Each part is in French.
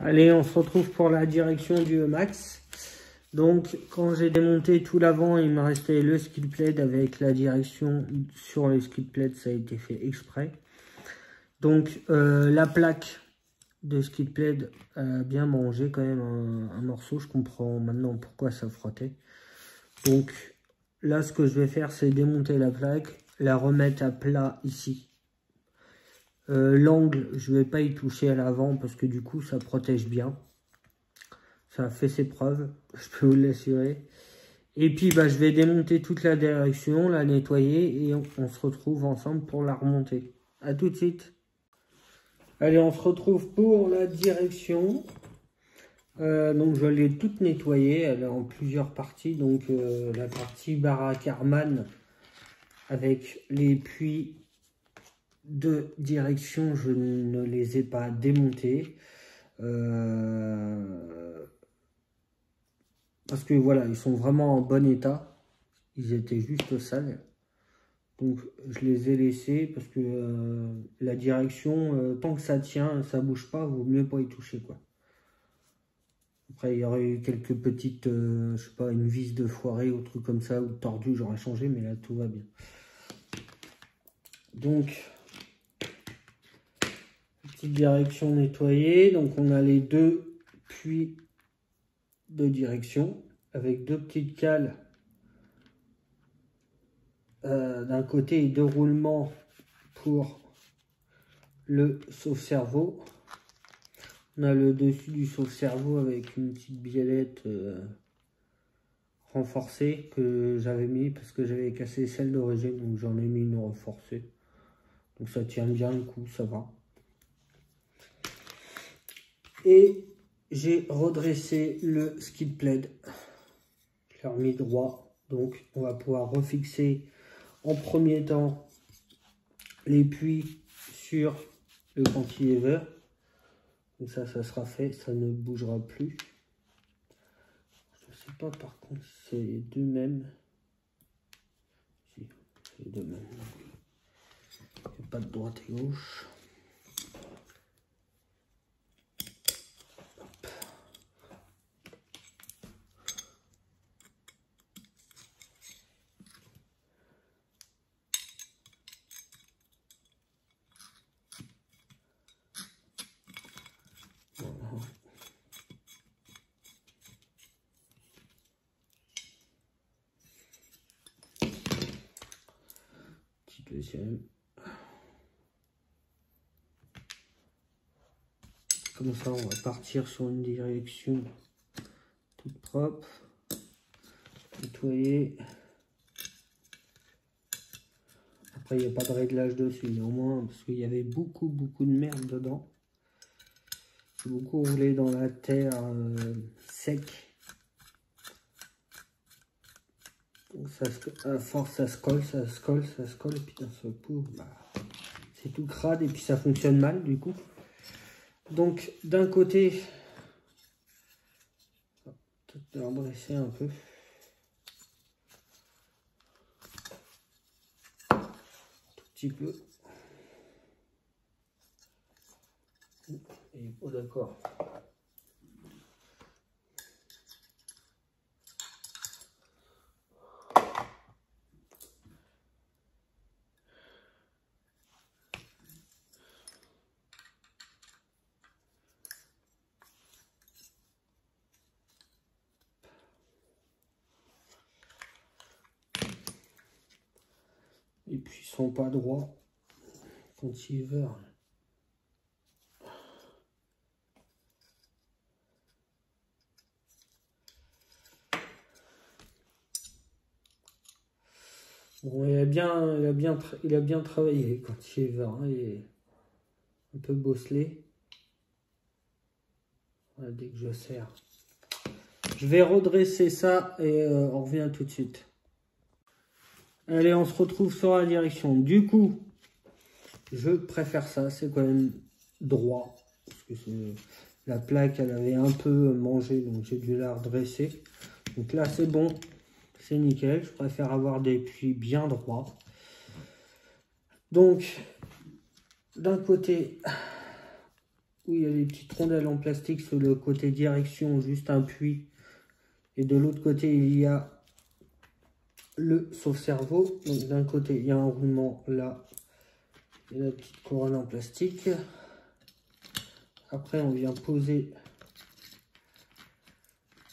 Allez, on se retrouve pour la direction du Emax. Donc, quand j'ai démonté tout l'avant, il me restait le skid plate avec la direction sur le skid plate, ça a été fait exprès. Donc, la plaque de skid plate a bien mangé quand même un morceau. Je comprends maintenant pourquoi ça frottait. Donc, là, ce que je vais faire, c'est démonter la plaque, la remettre à plat ici. L'angle, je ne vais pas y toucher à l'avant parce que du coup, ça protège bien. Ça a fait ses preuves, je peux vous l'assurer. Et puis, bah, je vais démonter toute la direction, la nettoyer et on se retrouve ensemble pour la remonter. A tout de suite. Allez, on se retrouve pour la direction. Donc, je l'ai toute nettoyée. Elle est en plusieurs parties. Donc, la partie barre Karmann avec les puits de direction, je ne les ai pas démontés. Parce que voilà, ils sont vraiment en bon état. Ils étaient juste sales. Donc je les ai laissés parce que la direction, tant que ça tient, ça bouge pas, vaut mieux pas y toucher quoi. Après il y aurait eu quelques petites, je sais pas, une vis de foirée ou truc comme ça, ou tordu, j'aurais changé, mais là tout va bien. Donc, petite direction nettoyée. Donc on a les deux puits de direction avec deux petites cales d'un côté et deux roulements pour le sauve-cerveau. On a le dessus du sauve-cerveau avec une petite biellette renforcée que j'avais mis parce que j'avais cassé celle d'origine, donc j'en ai mis une renforcée. Donc ça tient bien le coup, ça va. Et j'ai redressé le skid plate. Je l'ai remis droit. Donc on va pouvoir refixer en premier temps les puits sur le cantilever. Donc ça sera fait, ça ne bougera plus. Je ne sais pas par contre si c'est les deux mêmes. Si, c'est les deux mêmes. Il n'y a pas de droite et gauche. Deuxième. Comme ça, on va partir sur une direction toute propre. Nettoyer. Après, il n'y a pas de réglage dessus, néanmoins, parce qu'il y avait beaucoup de merde dedans. J'ai beaucoup roulé dans la terre sec. Donc ça, à force, ça se colle, et puis d'un seul coup, bah, c'est tout crade, et puis ça fonctionne mal, du coup. Donc, d'un côté, peut-être redresser un peu. Tout petit peu. Et oh, d'accord. Et puis ils sont pas droits quand ils veulent. Bon, il a bien travaillé quand il veut, hein, il est un peu bosselé. Voilà, dès que je serre. Je vais redresser ça et on revient tout de suite. Allez, on se retrouve sur la direction. Du coup, je préfère ça, c'est quand même droit. Parce que la plaque, elle avait un peu mangé, donc j'ai dû la redresser. Donc là, c'est bon, c'est nickel. Je préfère avoir des puits bien droits. Donc, d'un côté, où il y a les petites rondelles en plastique sur le côté direction, juste un puits. Et de l'autre côté, il y a le sauve-cerveau. Donc d'un côté, il y a un roulement là. Et la petite couronne en plastique. Après, on vient poser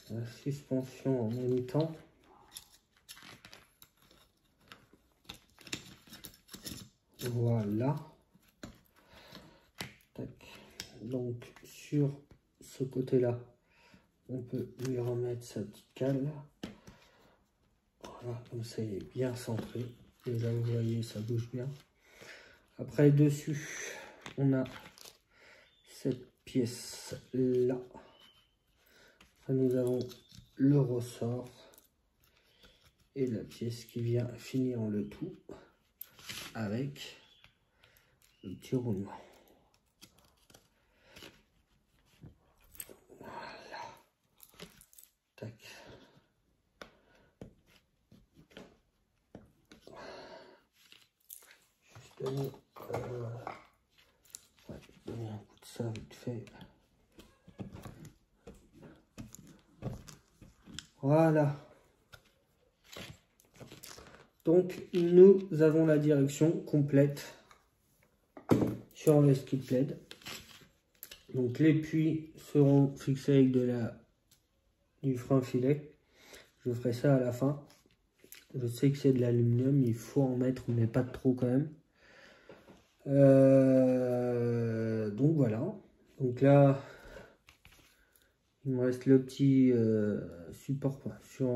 la suspension en même temps. Voilà. Tac. Donc sur ce côté-là, on peut lui remettre sa petite cale. Voilà, comme ça il est bien centré. Et là vous voyez, ça bouge bien. Après dessus, on a cette pièce là. Après, nous avons le ressort et la pièce qui vient finir le tout avec le petit roulement. Voilà. Tac. Juste donner, donner un coup de ça vite fait. Voilà. Donc nous avons la direction complète sur le skid plate. Donc les puits seront fixés avec du frein filet. Je ferai ça à la fin. Je sais que c'est de l'aluminium, il faut en mettre, mais pas trop quand même. Donc voilà. Donc là, il me reste le petit support sur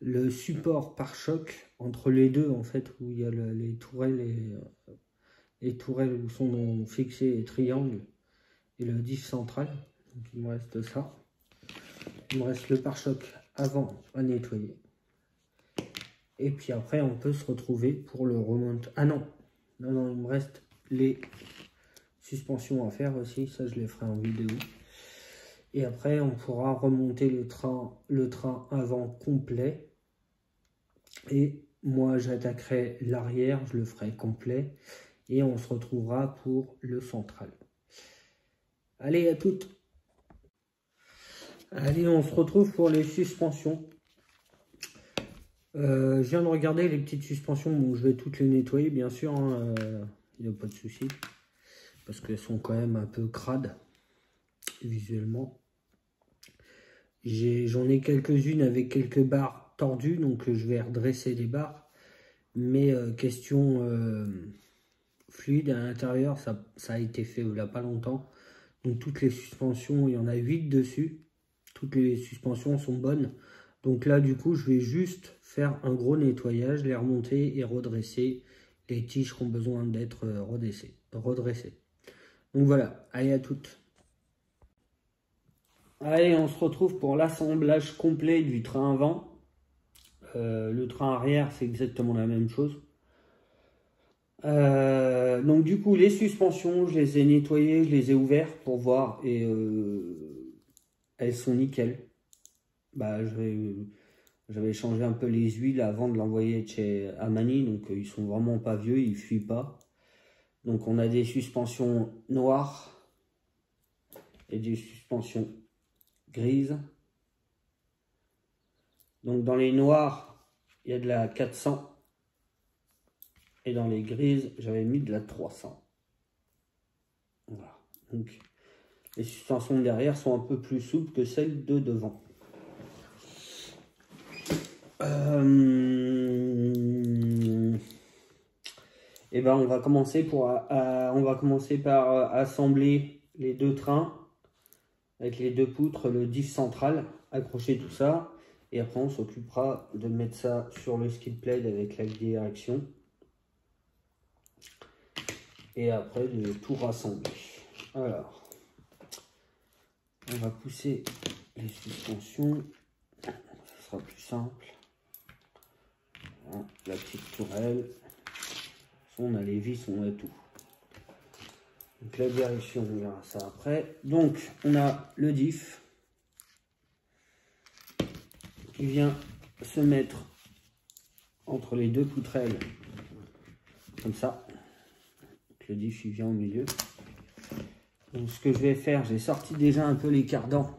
le support pare-choc entre les deux en fait, où il y a les tourelles les tourelles où sont fixés les triangles et le disque central. Donc il me reste ça. Il me reste le pare-choc avant à nettoyer. Et puis après, on peut se retrouver pour le remonte. Ah non, non, il me reste les suspensions à faire aussi. Ça, je les ferai en vidéo. Et après, on pourra remonter le train avant complet. Et moi, j'attaquerai l'arrière, je le ferai complet. Et on se retrouvera pour le central. Allez, à toutes. Allez, on se retrouve pour les suspensions. Je viens de regarder les petites suspensions. Bon, je vais toutes les nettoyer, bien sûr. Hein, il n'y a pas de souci. Parce qu'elles sont quand même un peu crades, visuellement. J'en ai quelques-unes avec quelques barres tordues. Donc, je vais redresser les barres. Mais question fluide à l'intérieur, ça a été fait il n'y a pas longtemps. Donc, toutes les suspensions, il y en a 8 dessus. Toutes les suspensions sont bonnes. Donc là, du coup, je vais juste faire un gros nettoyage, les remonter et redresser les tiges qui ont besoin d'être redressées. Donc voilà, allez à toutes. Allez, on se retrouve pour l'assemblage complet du train avant. Le train arrière, c'est exactement la même chose. Donc du coup, les suspensions, je les ai nettoyées, je les ai ouvertes pour voir et elles sont nickel. Bah, j'avais changé un peu les huiles avant de l'envoyer chez Amani, donc ils sont vraiment pas vieux, ils fuient pas. Donc on a des suspensions noires et des suspensions grises. Donc dans les noirs, il y a de la 400 et dans les grises, j'avais mis de la 300. Voilà. Donc les suspensions derrière sont un peu plus souples que celles de devant. Et ben on va commencer par assembler les deux trains avec les deux poutres, le diff central, accrocher tout ça, et après on s'occupera de mettre ça sur le skid plate avec la direction, et après de tout rassembler. Alors, on va pousser les suspensions, ce sera plus simple. Voilà, la petite tourelle. On a les vis, on a tout. Donc la direction, on verra ça après. Donc on a le diff qui vient se mettre entre les deux poutrelles, comme ça. Donc, le diff il vient au milieu. Donc ce que je vais faire, j'ai sorti déjà un peu les cardans.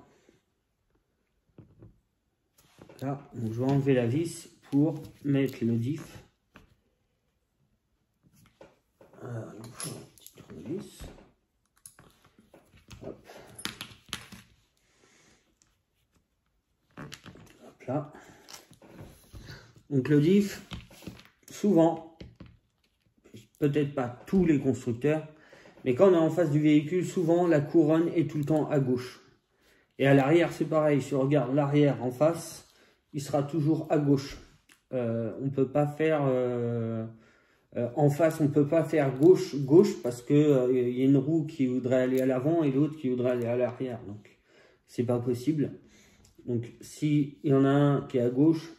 Là, donc je vais enlever la vis pour mettre le diff. Alors, il me faut un petit tournevis. Hop. Hop là. Donc le diff, souvent, peut-être pas tous les constructeurs, mais quand on est en face du véhicule, souvent la couronne est tout le temps à gauche. Et à l'arrière, c'est pareil. Si on regarde l'arrière en face, il sera toujours à gauche. On peut pas faire en face, on peut pas faire gauche parce que il y a une roue qui voudrait aller à l'avant et l'autre qui voudrait aller à l'arrière. Donc c'est pas possible. Donc si il y en a un qui est à gauche,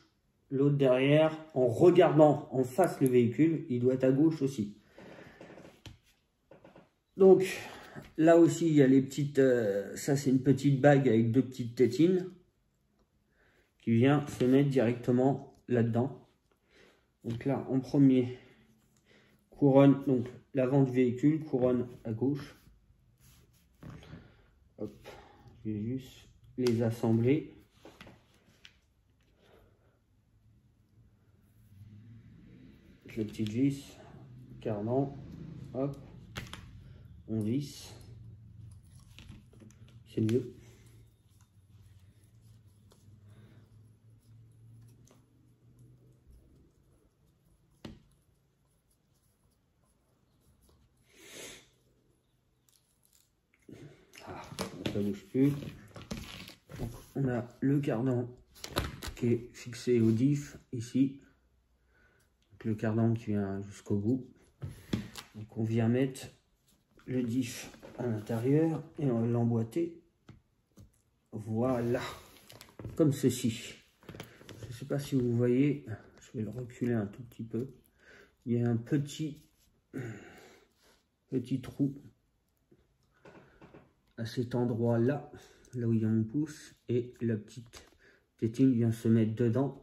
l'autre derrière, en regardant en face le véhicule, il doit être à gauche aussi. Donc là aussi, il y a les petites... ça, c'est une petite bague avec deux petites tétines qui vient se mettre directement là-dedans. Donc là, en premier, couronne, donc l'avant du véhicule, couronne à gauche. Hop, je vais juste les assembler. Avec la petite vis, cardan, hop, on visse. C'est mieux. Ah, ça bouge plus. Donc, on a le cardan qui est fixé au diff ici. Donc, le cardan qui vient jusqu'au bout. Donc on vient mettre le diff à l'intérieur et on va l'emboîter. Voilà, comme ceci. Je ne sais pas si vous voyez, je vais le reculer un tout petit peu. Il y a un petit trou à cet endroit-là, là où il y a mon pouce, et la petite tétine vient se mettre dedans.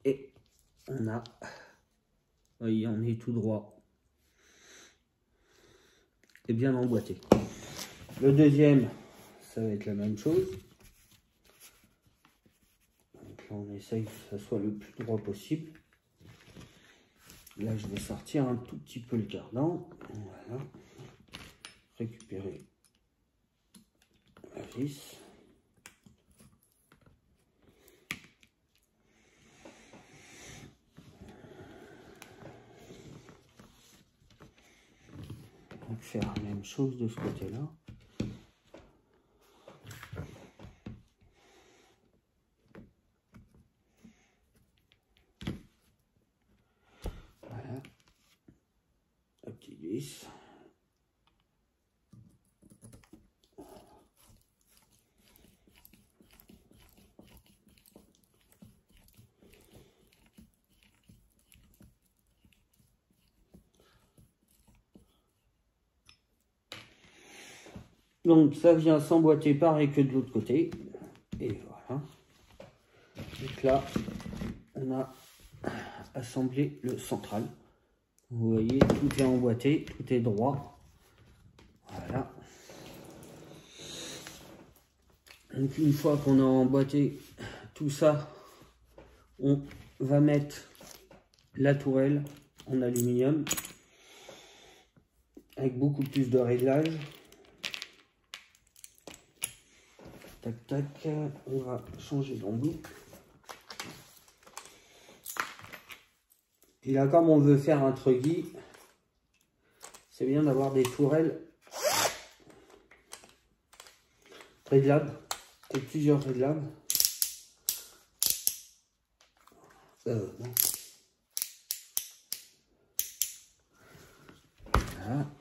Et on a, vous voyez, on est tout droit et bien emboîté. Le deuxième, ça va être la même chose. Donc là, on essaye que ça soit le plus droit possible. Là, je vais sortir un tout petit peu le cardan. Voilà. Récupérer la vis. Donc faire la même chose de ce côté-là. Voilà. La petite vis. Donc ça vient s'emboîter pareil que de l'autre côté. Et voilà. Donc là, on a assemblé le central. Vous voyez, tout est emboîté, tout est droit. Voilà. Donc une fois qu'on a emboîté tout ça, on va mettre la tourelle en aluminium avec beaucoup plus de réglages. Tac tac, on va changer d'embout. Et là, comme on veut faire un truggy, c'est bien d'avoir des tourelles réglables, et plusieurs réglables. Non. Voilà.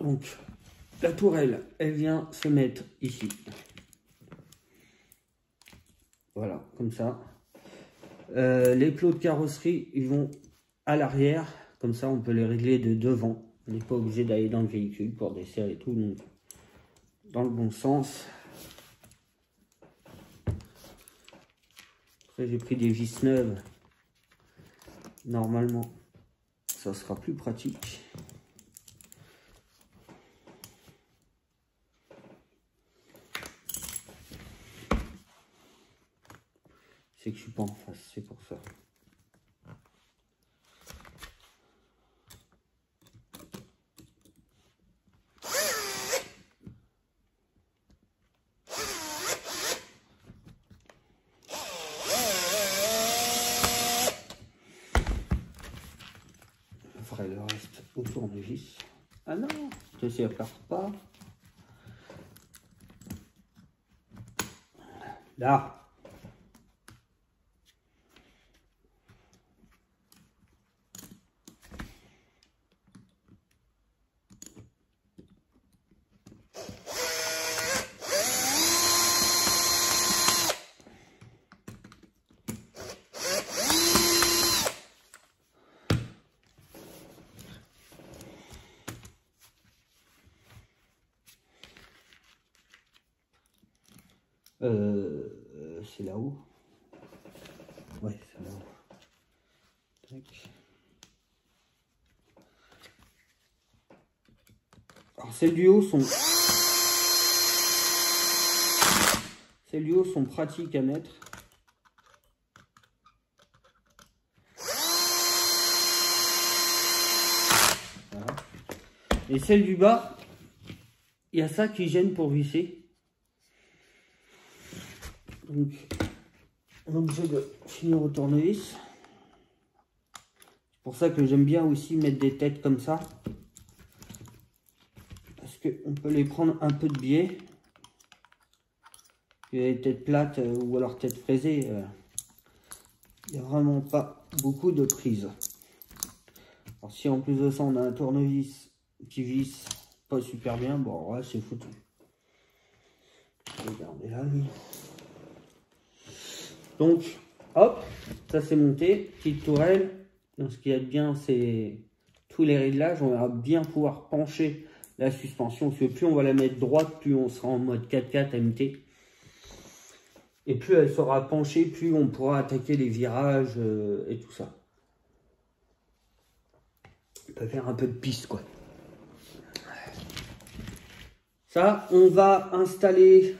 Donc, la tourelle, elle vient se mettre ici. Voilà, comme ça. Les plots de carrosserie, ils vont à l'arrière. Comme ça, on peut les régler de devant. On n'est pas obligé d'aller dans le véhicule pour desserrer et tout. Donc, dans le bon sens. Après, j'ai pris des vis neuves. Normalement, ça sera plus pratique. C'est que je suis pas en face, c'est pour ça. Je ferai le reste au tournevis. Ah non, ceci ne part pas. Là. C'est là-haut. Ouais, c'est là-haut. Tac. Alors celles du haut sont pratiques à mettre. Voilà. Et celles du bas, il y a ça qui gêne pour visser. Donc, on est obligé de finir au tournevis. C'est pour ça que j'aime bien aussi mettre des têtes comme ça. Parce qu'on peut les prendre un peu de biais. Et les têtes plates ou alors têtes fraisées, il n'y a vraiment pas beaucoup de prise. Alors si en plus de ça on a un tournevis qui visse pas super bien, bon ouais, c'est foutu. Regardez là lui. Donc hop, ça c'est monté, petite tourelle. Donc ce qu'il y a de bien, c'est tous les réglages. On va bien pouvoir pencher la suspension, parce que plus on va la mettre droite, plus on sera en mode 4x4 MT. Et plus elle sera penchée, plus on pourra attaquer les virages et tout ça. On peut faire un peu de piste, quoi. Ça, on va installer...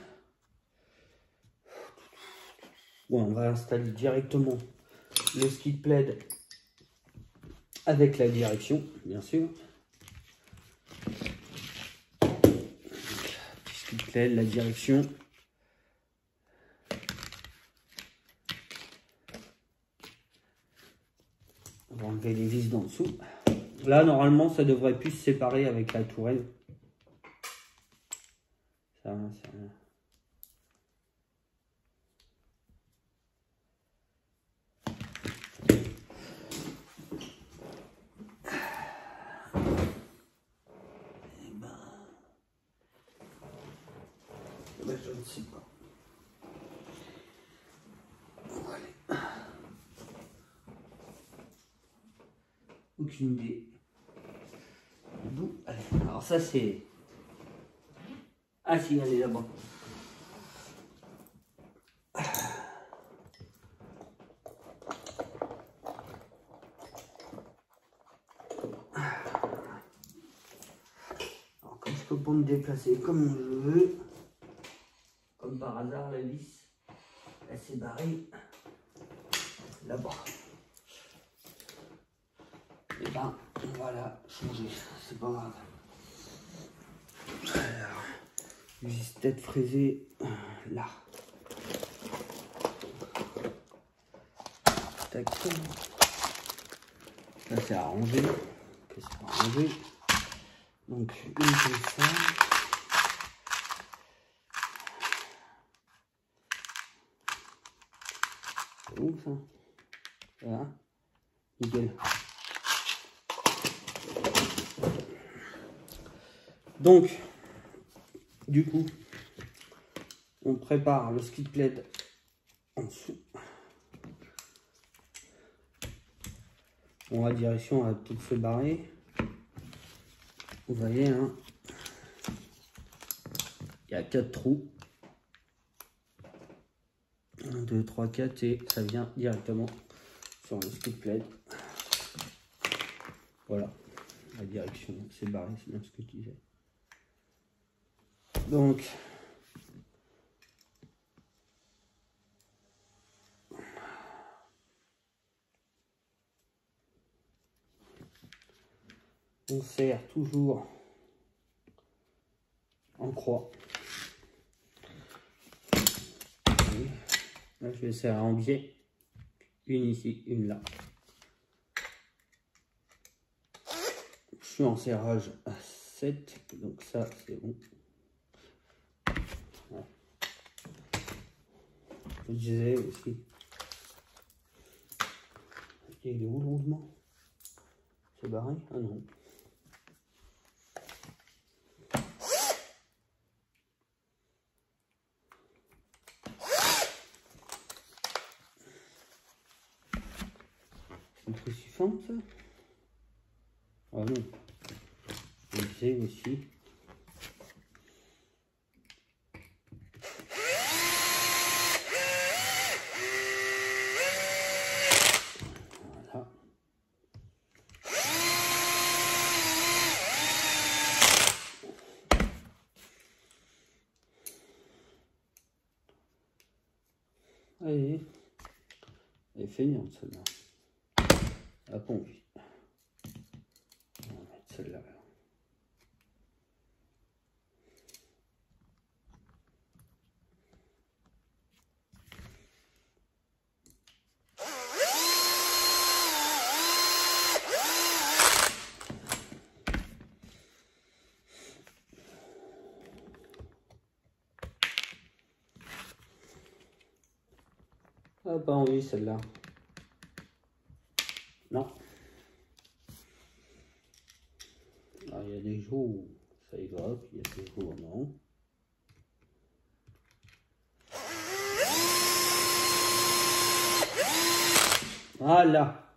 Ouais, on va installer directement le skid plate avec la direction, bien sûr. Skid plate, la direction. On va enlever les vis d'en dessous. Là, normalement, ça devrait plus se séparer avec la tourelle. Ça. Je ne sais pas. Voilà. Aucune idée. D'où? Alors ça c'est... Ah si, elle est là-bas. Alors comme je peux pas me déplacer comme je veux, comme par hasard la vis, elle s'est barrée là-bas. Et ben on va la changer, c'est pas grave. Alors, vis tête fraisée là. Tac. Là c'est arrangé. Okay, c'est arrangé. Donc une comme ça. C'est bon ça. Voilà. Nickel. Donc, du coup, on prépare le skid plate en dessous. Bon, la direction a tout fait barrer. Vous voyez, hein, il y a 4 trous. 1, 2, 3, 4 et ça vient directement sur le skid plate. voilà, la direction, c'est barré, c'est bien ce que je disais. Donc, on serre toujours en croix. Et là, je vais serrer en biais. Une ici, une là. Je suis en serrage à 7, donc ça c'est bon. Voilà. Je disais aussi. Il est où le roulement? C'est barré? Ah non. C'est cruciforme ça? Ah non. Je disais aussi. Voilà. Allez. Elle est feignante celle-là. La pompe. On va mettre celle-là. Ah, pas envie celle-là. Non. Alors, il y a des jours où ça y va, puis il y a des jours où non. Voilà.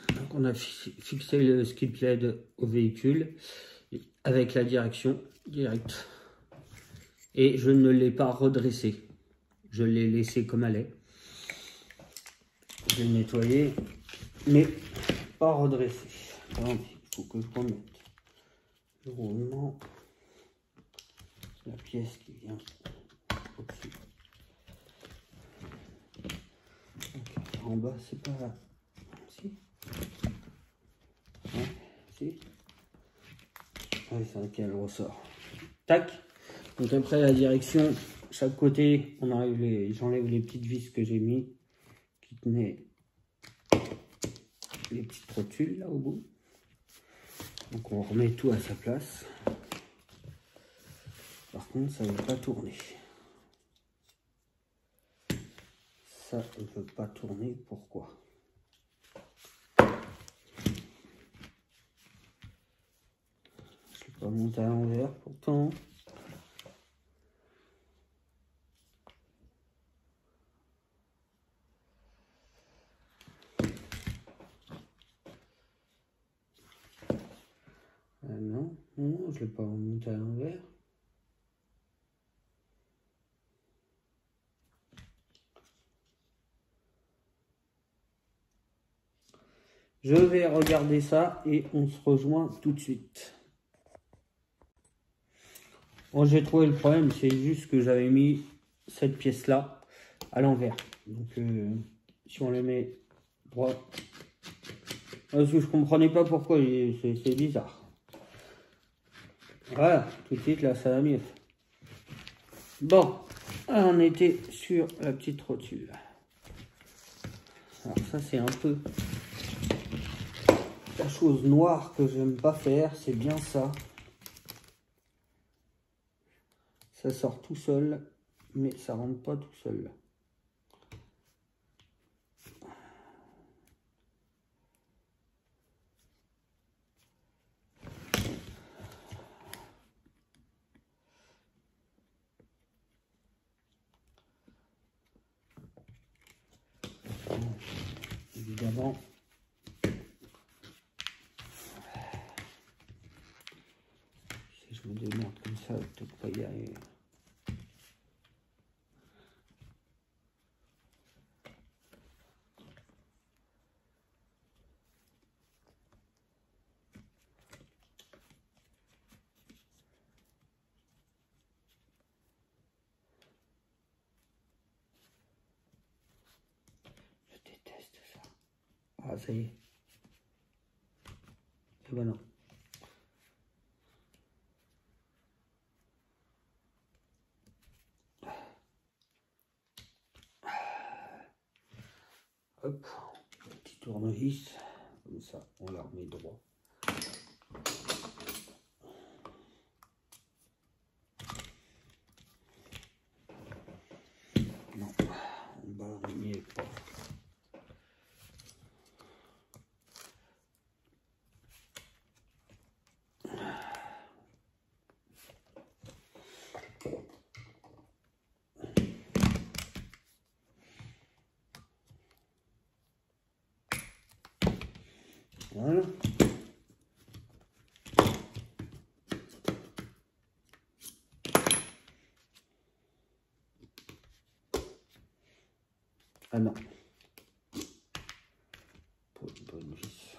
Donc on a fixé le skid plate au véhicule avec la direction directe. Et je ne l'ai pas redressé. Je l'ai laissé comme elle est. Je l'ai nettoyé, mais pas redressé. Donc, il faut que je remette le roulement. La pièce qui vient au-dessus. Okay. En bas, c'est pas là. Si. Ouais, si. Ouais, c'est laquelle ressort. Tac. Donc après la direction, chaque côté, j'enlève les petites vis que j'ai mis, qui tenaient les petites rotules là au bout. Donc on remet tout à sa place. Par contre, ça ne veut pas tourner. Ça ne veut pas tourner, pourquoi? Je ne vais pas monter à l'envers pourtant. Non, non, je ne l'ai pas monté à l'envers. Je vais regarder ça et on se rejoint tout de suite. Bon, j'ai trouvé le problème, c'est juste que j'avais mis cette pièce-là à l'envers. Donc, si on les met droit... Parce que je comprenais pas pourquoi, c'est bizarre. Voilà, tout de suite, là, ça va mieux. Bon, on était sur la petite rotule. Alors ça, c'est un peu la chose noire que j'aime pas faire, c'est bien ça. Ça sort tout seul, mais ça rentre pas tout seul. Évidemment, si je me démonte comme ça, peut-être pas y arriver. Ah, ça y est. Et ben non. Hop, petit tournevis, comme ça, on la remet droit. Non, en bas, on n'y est pas. Voilà. Ah non. Pas une bonne vis.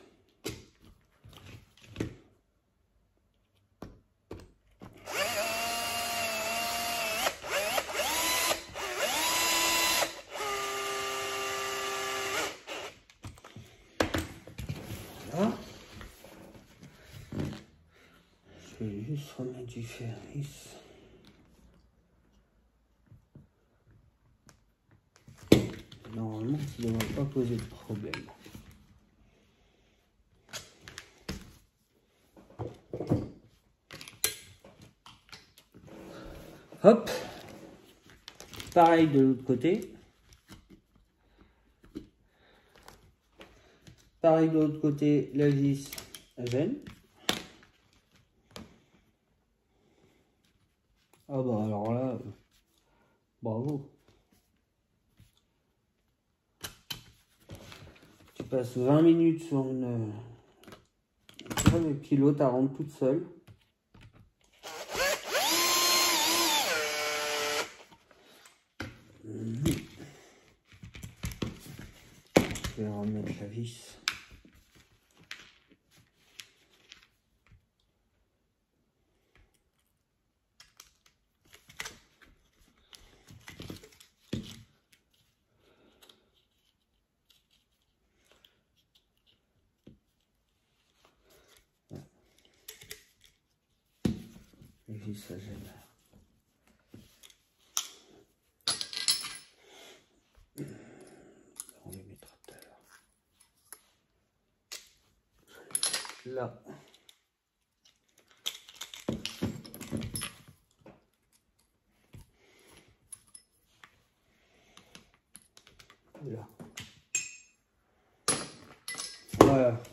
Voilà. Je vais juste remettre du fer lisse. Normalement, ça ne devrait pas poser de problème. Hop. Pareil de l'autre côté. Pareil de l'autre côté, la vis elle gêne. Ah bah alors là, bravo. Tu passes 20 minutes sur une et puis l'autre elle rentre toute seule. Je vais remettre la vis. La vis ça gêne. On les mettra tout à l'heure. Là. Là. Voilà.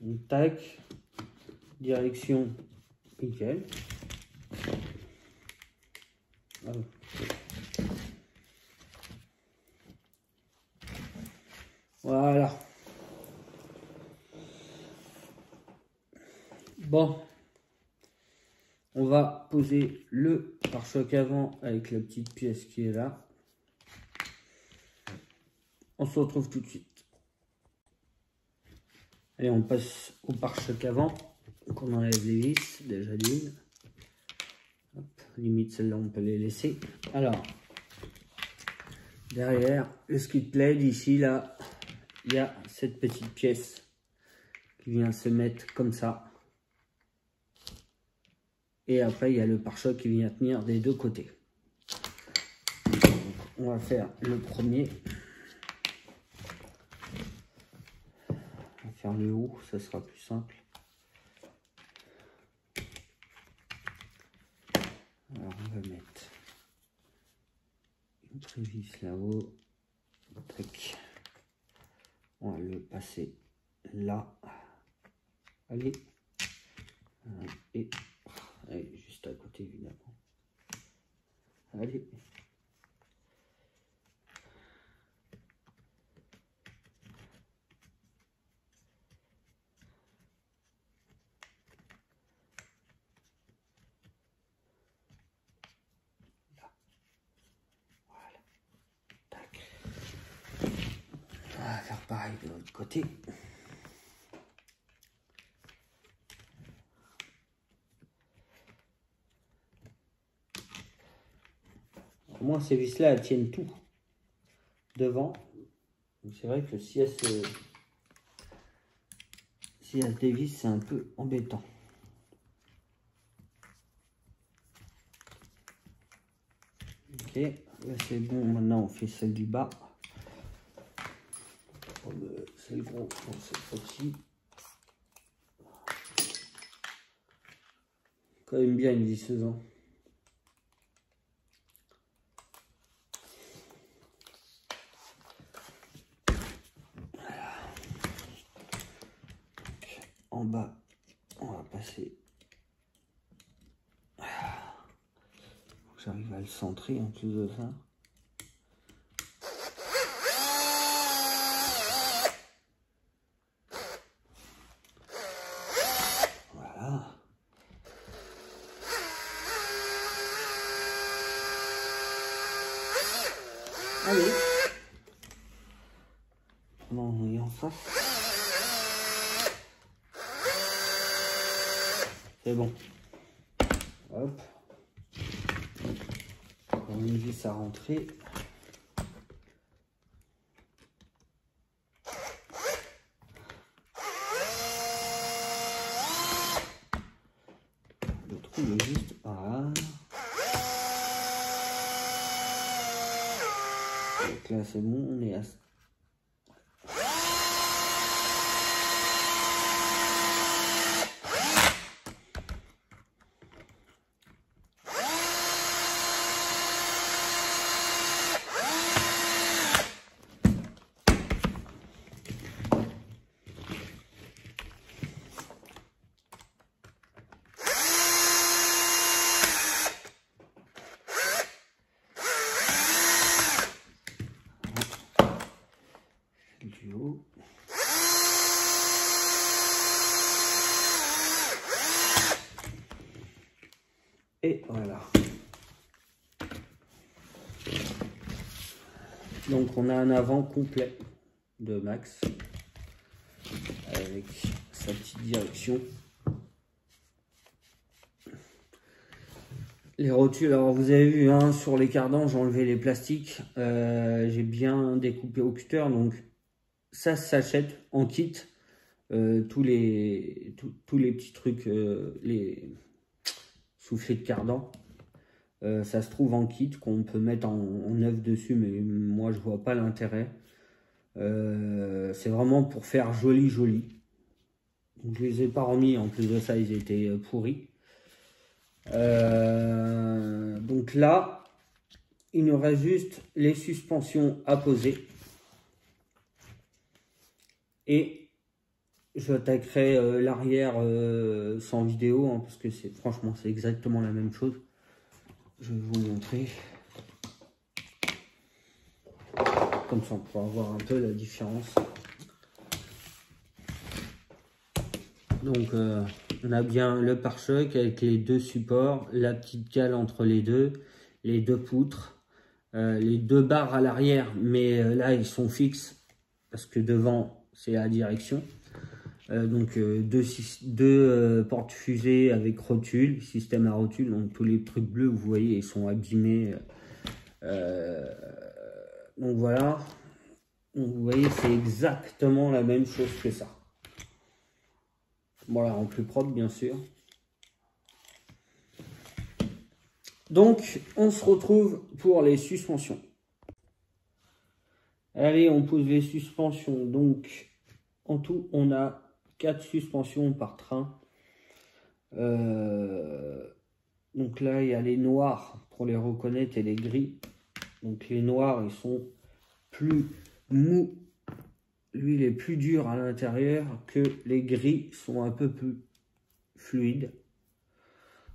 Donc, tac. Direction nickel. Voilà. Voilà. Bon. On va poser le pare-choc avant avec la petite pièce qui est là. On se retrouve tout de suite. Allez, on passe au pare-choc avant. Donc on enlève les vis, déjà d'une. Limite celle-là on peut les laisser. Alors, derrière le skid plate, ici, là, il y a cette petite pièce qui vient se mettre comme ça. Et après, il y a le pare-choc qui vient tenir des deux côtés. Donc, on va faire le premier. On va faire le haut, ça sera plus simple. Alors, on va mettre une prévis là-haut. On va le passer là. Allez. Et allez, juste à côté, évidemment. Allez. Là. Voilà. Tac. On va faire pareil de l'autre côté. Au moins ces vis là elles tiennent tout devant, Donc c'est vrai que si elle se dévisse, c'est un peu embêtant. Ok, là c'est bon, maintenant on fait celle du bas. C'est le gros pour cette fois-ci. Quand même bien une visseuse. Hein. Voilà. Donc, en bas, on va passer. J'arrive à le centrer en plus de ça. Voilà. Allez. On est en face. C'est bon. Hop. On y vis à rentrer. Le trou est juste par là. Donc là c'est bon, on est à... du haut. Et voilà. Donc on a un avant complet de Max avec sa petite direction. Les rotules, alors vous avez vu hein, sur les cardans, j'ai enlevé les plastiques, j'ai bien découpé au cutter, donc ça s'achète en kit. Tous les petits trucs, les soufflets de cardan, ça se trouve en kit qu'on peut mettre en œuf dessus, mais moi je vois pas l'intérêt. C'est vraiment pour faire joli. Donc, je les ai pas remis, en plus de ça ils étaient pourris. Donc là, il nous reste juste les suspensions à poser. Et je attaquerai l'arrière sans vidéo, hein, parce que franchement c'est exactement la même chose. Je vais vous montrer. Comme ça on pourra voir un peu la différence. Donc on a bien le pare-choc avec les deux supports, la petite cale entre les deux poutres, les deux barres à l'arrière, mais là ils sont fixes parce que devant c'est la direction. Donc deux portes fusées avec rotule, système à rotule, donc tous les trucs bleus vous voyez ils sont abîmés. Donc voilà, donc, vous voyez c'est exactement la même chose que ça. Voilà, en plus propre bien sûr. Donc on se retrouve pour les suspensions. Allez, on pose les suspensions. Donc en tout on a 4 suspensions par train. Donc là il y a les noirs pour les reconnaître et les gris. Donc les noirs ils sont plus mous. L'huile est plus dure à l'intérieur, que les gris sont un peu plus fluides.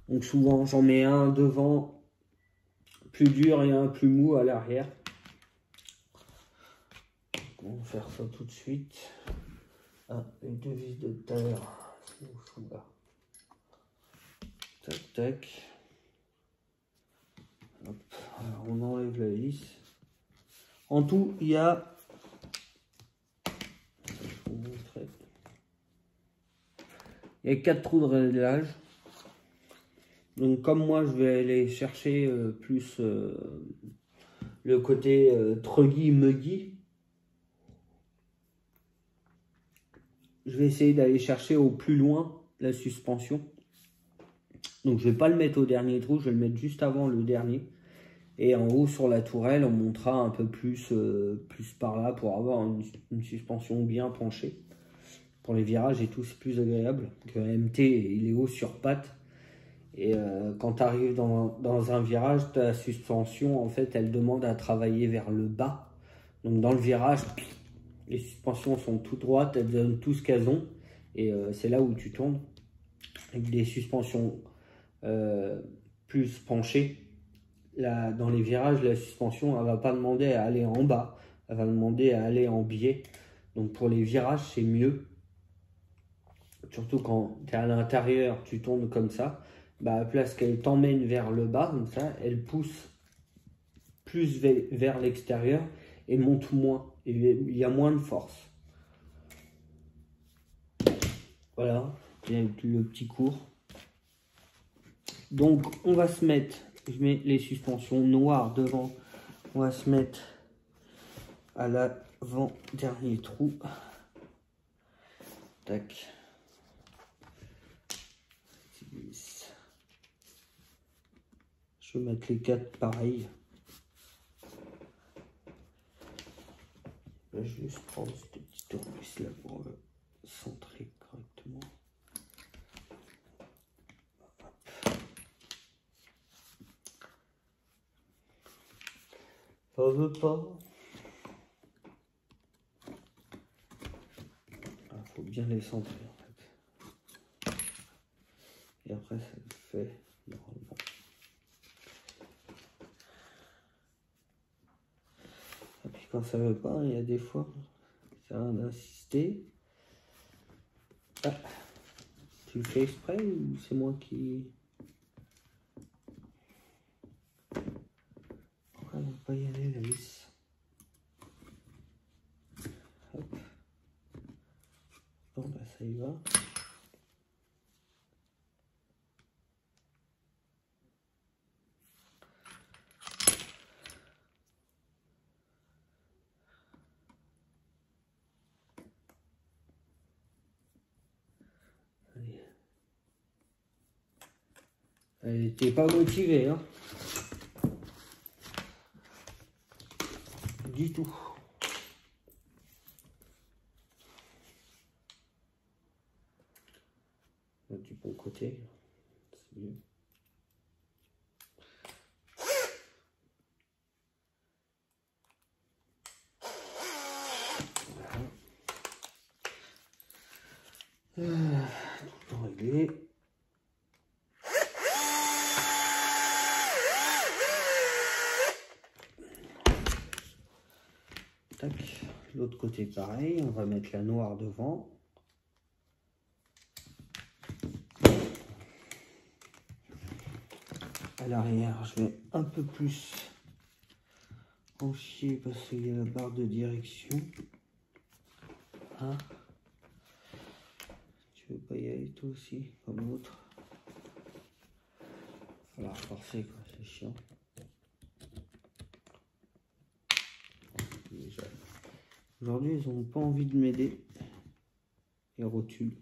Donc souvent j'en mets un devant plus dur et un plus mou à l'arrière. On va faire ça tout de suite. Ah, les deux vis de tout à l'heure. Tac tac. Hop. Alors on enlève la vis. En tout il y a il y a 4 trous de réglage. Donc comme moi je vais aller chercher plus le côté truggy muggy, je vais essayer d'aller chercher au plus loin la suspension. Donc je vais pas le mettre au dernier trou, je vais le mettre juste avant le dernier. Et en haut sur la tourelle, on montera un peu plus, plus par là pour avoir une suspension bien penchée. Pour les virages et tout, c'est plus agréable. Donc, MT, il est haut sur pattes. Et quand tu arrives dans un virage, ta suspension, en fait, elle demande à travailler vers le bas. Donc dans le virage, les suspensions sont tout droites, elles donnent tout ce qu'elles ont. Et c'est là où tu tournes. Avec des suspensions plus penchées. Là, dans les virages, la suspension, elle va pas demander à aller en bas. Elle va demander à aller en biais. Donc pour les virages, c'est mieux. Surtout quand tu es à l'intérieur, tu tournes comme ça. Bah, à la place qu'elle t'emmène vers le bas, comme ça, elle pousse plus vers l'extérieur et monte moins. Et il y a moins de force. Voilà, le petit cours. Donc, on va se mettre, je mets les suspensions noires devant. On va se mettre à l'avant-dernier trou. Tac. Je vais mettre les 4 pareils. Je vais juste prendre ce petit tournevis là pour le centrer correctement. Ça veut pas. Faut bien les centrer en fait. Et après ça le fait normalement. Et puis quand ça veut pas, il y a des fois, ça sert d'insister. Ah. Tu le fais exprès ou c'est moi qui... Pourquoi elle va pas y aller la vis? Hop. Bon bah ça y va. Allez. Elle n'était pas motivée, hein. Du tout. Du bon côté, c'est mieux. Voilà. Tout réglé. Tac. L'autre côté pareil, on va mettre la noire devant. À l'arrière, je vais un peu plus pencher parce qu'il y a la barre de direction. Hein? Tu veux pas y aller toi aussi, comme l'autre? Il va falloir forcer quoi, c'est chiant. Aujourd'hui, ils n'ont pas envie de m'aider. Les rotules.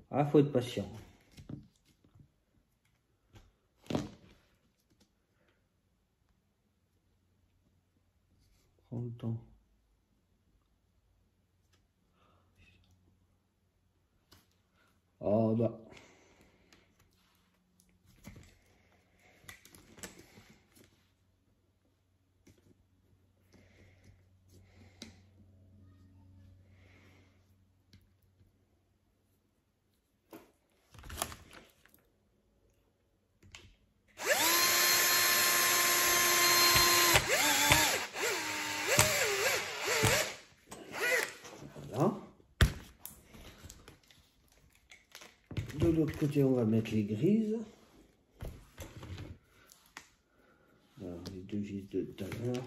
Ah, faut être patient. Prends le temps. Oh bah. De l'autre côté, on va mettre les grises. Alors, les deux vis de tout à l'heure.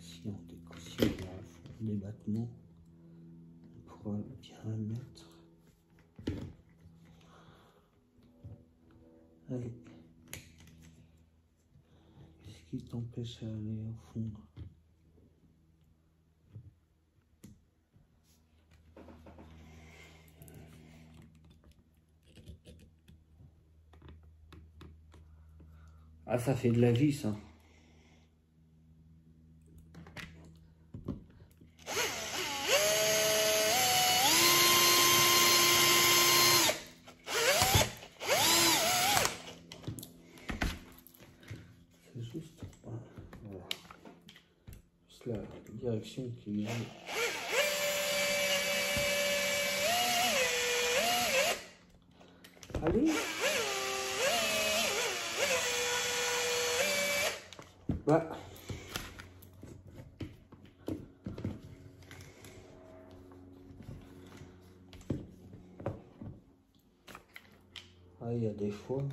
Si on a des battements, on On va bien la mettre. Allez. Qu'est-ce qui t'empêche d'aller au fond? Ah, ça fait de la vis, hein. C'est juste, voilà. Juste la direction qui est... Allez. Bah. Ah, il y a des fois.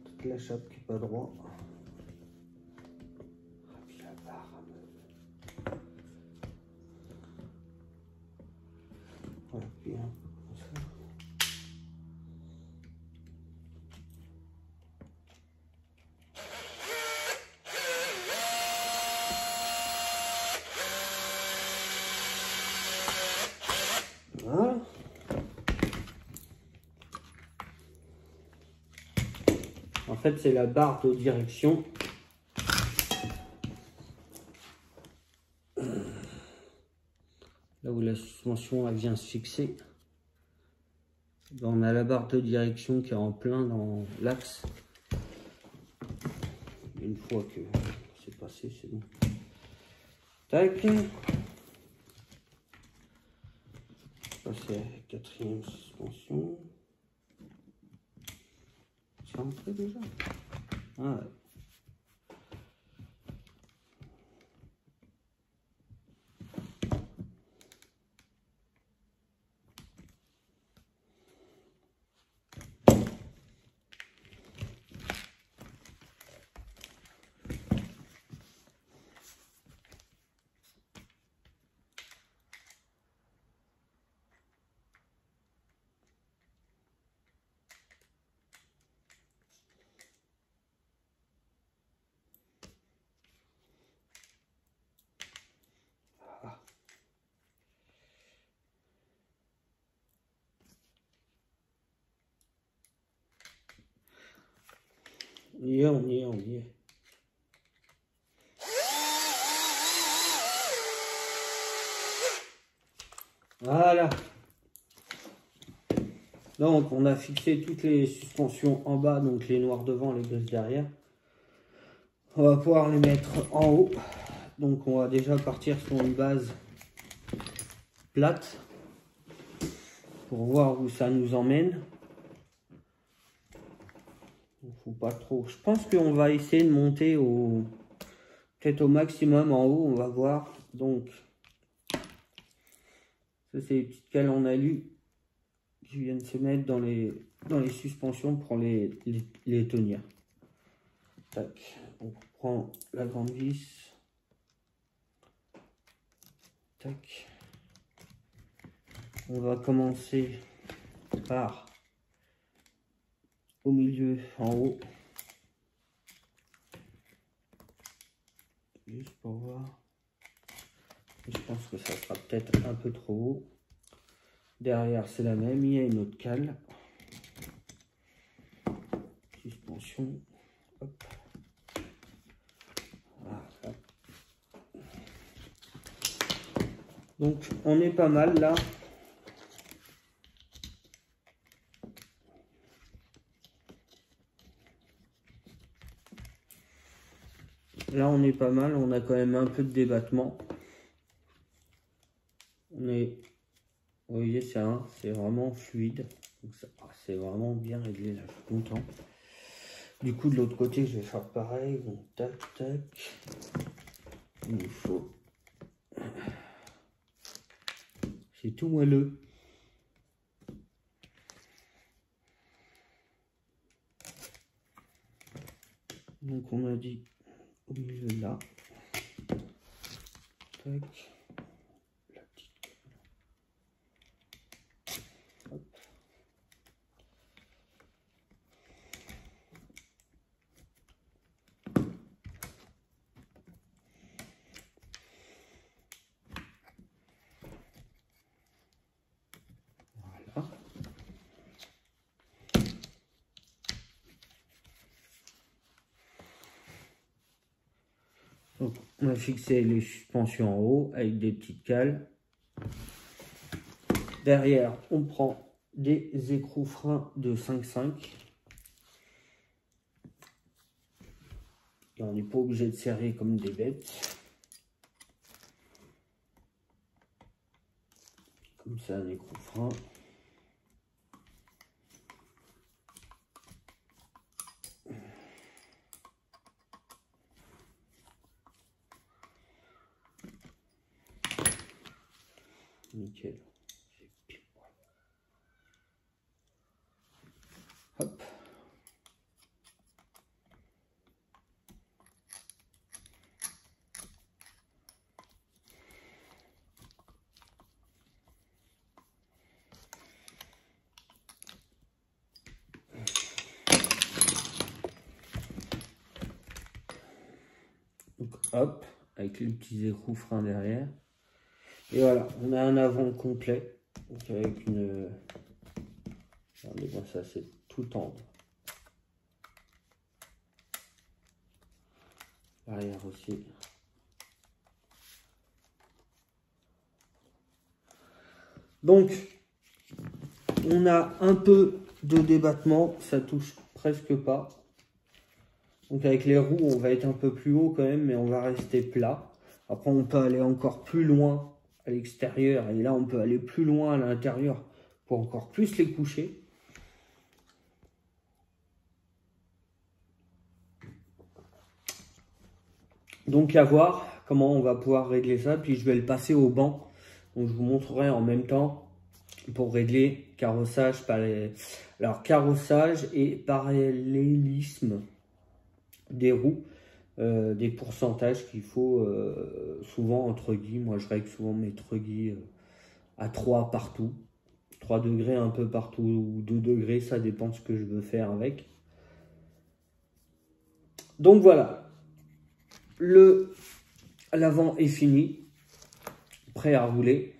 Toute la chape qui n'est pas droit. Ah, puis la barre. Voilà, puis un peu comme ça. Voilà. En fait, c'est la barre de direction. Là où la suspension elle vient se fixer. Ben, on a la barre de direction qui est en plein dans l'axe. Une fois que c'est passé, c'est bon. Tac. Passer à la quatrième suspension. C'est rentré déjà. Ah ouais. On y est, on y est, on y est. Voilà. Donc, on a fixé toutes les suspensions en bas, donc les noirs devant, les grises derrière. On va pouvoir les mettre en haut. Donc, on va déjà partir sur une base plate pour voir où ça nous emmène. Faut pas trop. Je pense qu'on va essayer de monter au peut-être au maximum en haut. On va voir. Donc, ça c'est les petites cales en alu qui viennent se mettre dans les suspensions pour les tenir. Tac. On prend la grande vis. Tac. On va commencer par au milieu, en haut. Juste pour voir. Je pense que ça sera peut-être un peu trop haut. Derrière, c'est la même. Il y a une autre cale. Suspension. Hop. Voilà. Donc, on est pas mal là. Là, on est pas mal. On a quand même un peu de débattement. On est... Vous voyez, c'est vraiment fluide. C'est vraiment bien réglé là. Je suis content. Du coup, de l'autre côté, je vais faire pareil. Donc, tac, tac. Il nous faut... C'est tout moelleux. Donc on a dit au milieu là. Tac. La petite. Hop. Voilà. Donc, on a fixé les suspensions en haut avec des petites cales. Derrière, on prend des écrous freins de 5,5. Et on n'est pas obligé de serrer comme des bêtes. Comme ça, un écrou frein. Nickel. Hop. Donc, hop, avec les petits écrous freins derrière. Et voilà, on a un avant complet. Donc avec une... Regardez-moi ça, c'est tout tendre. L'arrière aussi. Donc, on a un peu de débattement, ça touche presque pas. Donc avec les roues, on va être un peu plus haut quand même, mais on va rester plat. Après, on peut aller encore plus loin à l'extérieur, et là, on peut aller plus loin à l'intérieur pour encore plus les coucher. Donc à voir comment on va pouvoir régler ça, puis je vais le passer au banc. Donc je vous montrerai en même temps pour régler carrossage, alors carrossage et parallélisme des roues, des pourcentages qu'il faut souvent entre guillemets. Moi je règle souvent mes truguis à 3 partout, 3 degrés un peu partout, ou 2 degrés, ça dépend de ce que je veux faire avec. Donc voilà. L'avant est fini, prêt à rouler.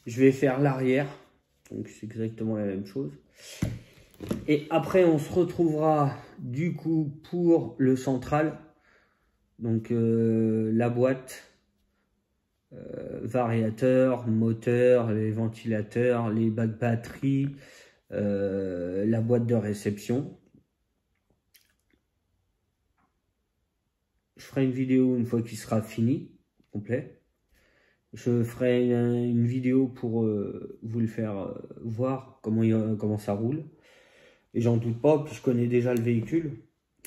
Je vais faire l'arrière, donc c'est exactement la même chose. Et après, on se retrouvera du coup pour le central. Donc la boîte, variateur, moteur, les ventilateurs, les bacs batterie, la boîte de réception. Je ferai une vidéo une fois qu'il sera fini, complet. Je ferai une vidéo pour vous le faire voir comment ça roule. Et j'en doute pas, puis je connais déjà le véhicule.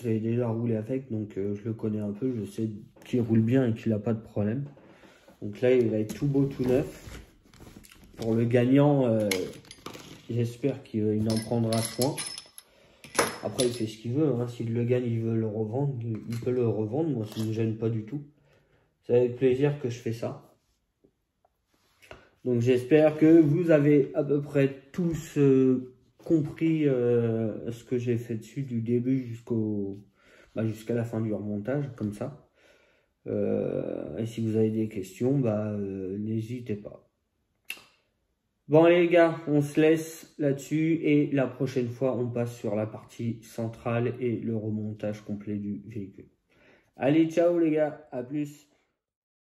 J'avais déjà roulé avec, donc je le connais un peu. Je sais qu'il roule bien et qu'il n'a pas de problème. Donc là, il va être tout beau, tout neuf. Pour le gagnant, j'espère qu'il en prendra soin. Après, il fait ce qu'il veut. Hein. S'il le gagne, il veut le revendre. Il peut le revendre. Moi, ça ne me gêne pas du tout. C'est avec plaisir que je fais ça. Donc, j'espère que vous avez à peu près tous compris ce que j'ai fait dessus du début jusqu'à la fin du remontage, comme ça. Et si vous avez des questions, n'hésitez pas. Bon les gars, on se laisse là-dessus et la prochaine fois, on passe sur la partie centrale et le remontage complet du véhicule. Allez, ciao les gars, à plus.